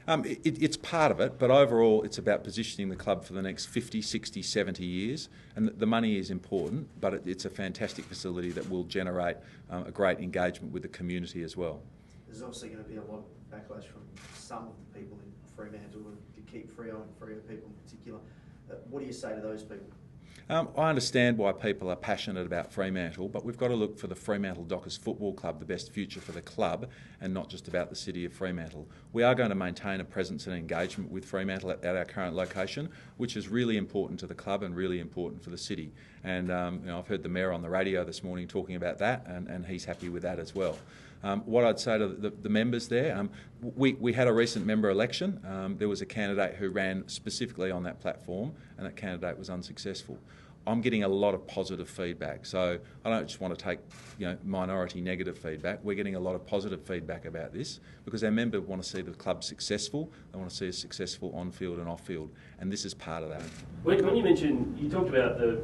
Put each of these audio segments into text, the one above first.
It's part of it, but overall it's about positioning the club for the next 50, 60, 70 years. And the money is important, but it's a fantastic facility that will generate a great engagement with the community as well. There's obviously going to be a lot of backlash from some of the people in Fremantle to keep Freo and Freo people in particular. What do you say to those people? I understand why people are passionate about Fremantle, but we've got to look for the Fremantle Dockers Football Club, the best future for the club, and not just about the city of Fremantle. We are going to maintain a presence and engagement with Fremantle at our current location, which is really important to the club and really important for the city. And I've heard the Mayor on the radio this morning talking about that, and he's happy with that as well. What I'd say to the members there, we had a recent member election. There was a candidate who ran specifically on that platform, and that candidate was unsuccessful. I'm getting a lot of positive feedback, so I don't just want to take minority negative feedback. We're getting a lot of positive feedback about this because our members want to see the club successful. They want to see us successful on-field and off-field, and this is part of that. When you talked about the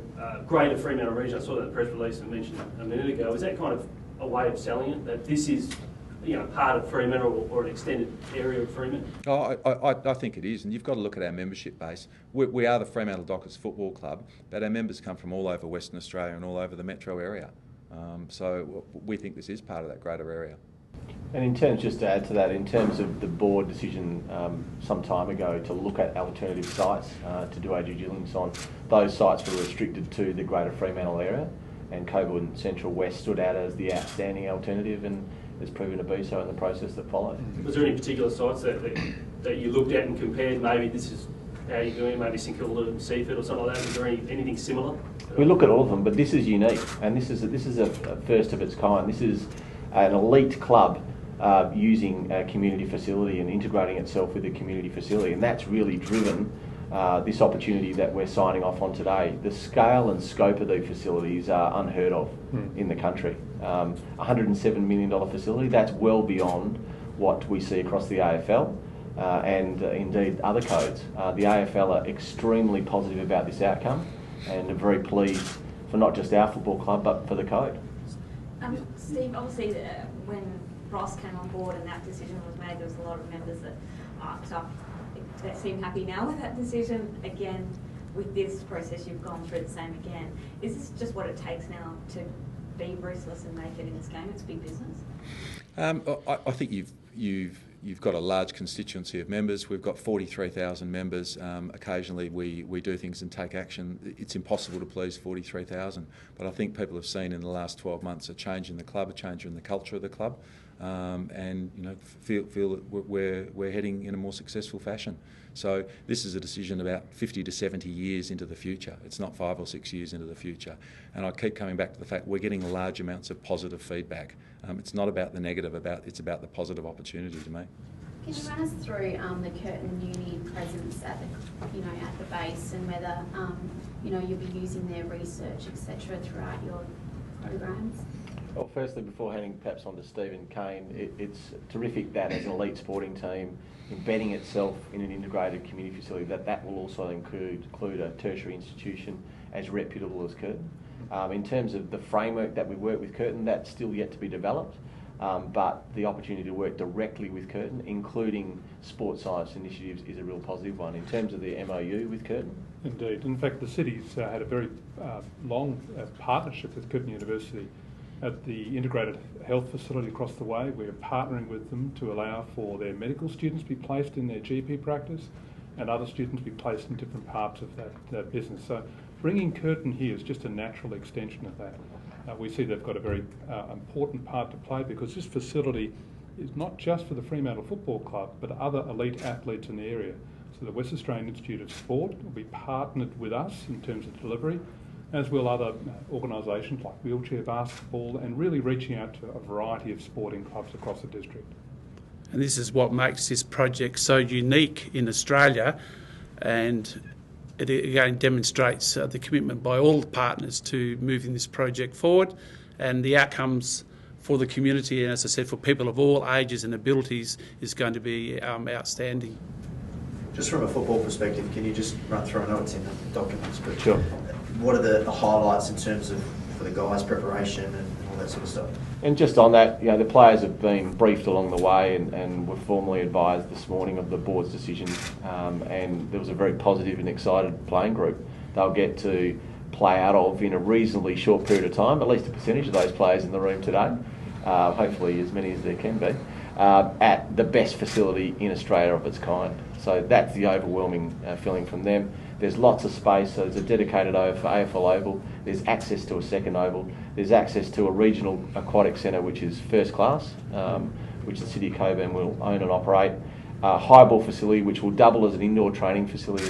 greater Fremantle region, I saw that press release and mentioned a minute ago, is that kind of a way of selling it, that this is part of Fremantle or an extended area of Fremantle? I think it is, and you've got to look at our membership base. We are the Fremantle Dockers Football Club, but our members come from all over Western Australia and all over the metro area. So we think this is part of that greater area. And in terms, just to add to that, in terms of the board decision some time ago to look at alternative sites to do our due diligence on, those sites were restricted to the greater Fremantle area, and Cockburn Central West stood out as the outstanding alternative, and has proven to be so in the process that followed. Was there any particular sites that you looked at and compared, maybe this is how you're doing, maybe St Kilda and Seaford or something like that? Was there anything similar? We look at all of them, but this is unique, and this is a first of its kind. This is an elite club using a community facility and integrating itself with a community facility, and that's really driven this opportunity that we're signing off on today. The scale and scope of these facilities are unheard of in the country. $107 million facility, that's well beyond what we see across the AFL and indeed other codes. The AFL are extremely positive about this outcome and are very pleased for not just our football club but for the code. Steve, obviously when Ross came on board and that decision was made, there was a lot of members that that seem happy now with that decision. Again, with this process you've gone through the same again. Is this just what it takes now to be ruthless and make it in this game? It's big business. I think you've got a large constituency of members. We've got 43,000 members. Occasionally we do things and take action. It's impossible to please 43,000, but I think people have seen in the last 12 months a change in the club, a change in the culture of the club, and feel that we're heading in a more successful fashion. So this is a decision about 50 to 70 years into the future. It's not 5 or 6 years into the future. And I keep coming back to the fact we're getting large amounts of positive feedback. It's not about the negative, it's about the positive opportunity to me. Can you run us through the Curtin Uni presence at the base, and whether you'll be using their research, etc., throughout your programs? Well, firstly, before handing perhaps on to Steve and Cain, it's terrific that as an elite sporting team, embedding itself in an integrated community facility, that will also include a tertiary institution as reputable as Curtin. In terms of the framework that we work with Curtin, that's still yet to be developed, but the opportunity to work directly with Curtin, including sports science initiatives, is a real positive one. In terms of the MOU with Curtin? Indeed. In fact, the city's had a very long partnership with Curtin University. At the integrated health facility across the way, we're partnering with them to allow for their medical students to be placed in their GP practice and other students to be placed in different parts of that business. So bringing Curtin here is just a natural extension of that. We see they've got a very important part to play, because this facility is not just for the Fremantle Football Club but other elite athletes in the area. So the West Australian Institute of Sport will be partnered with us in terms of delivery, as will other organisations like wheelchair basketball, and really reaching out to a variety of sporting clubs across the district. And this is what makes this project so unique in Australia, and it again demonstrates the commitment by all the partners to moving this project forward, and the outcomes for the community, and as I said, for people of all ages and abilities, is going to be outstanding. Just from a football perspective, can you just run through, I know it's in the documents, but sure. What are the highlights in terms of for the guys' preparation and all that sort of stuff. And just on that, the players have been briefed along the way and were formally advised this morning of the board's decision, and there was a very positive and excited playing group they'll get to play out of in a reasonably short period of time, at least a percentage of those players in the room today, hopefully as many as there can be, at the best facility in Australia of its kind. So that's the overwhelming feeling from them. There's lots of space, so there's a dedicated AFL Oval, there's access to a second oval, there's access to a regional aquatic centre which is first class, which the City of Cockburn will own and operate, a high ball facility which will double as an indoor training facility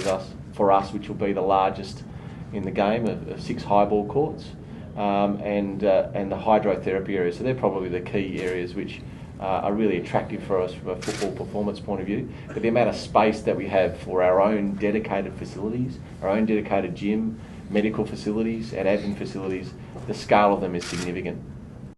for us, which will be the largest in the game of 6 high ball courts, and the hydrotherapy area. So they're probably the key areas which are really attractive for us from a football performance point of view. But the amount of space that we have for our own dedicated facilities, our own dedicated gym, medical facilities and admin facilities, the scale of them is significant.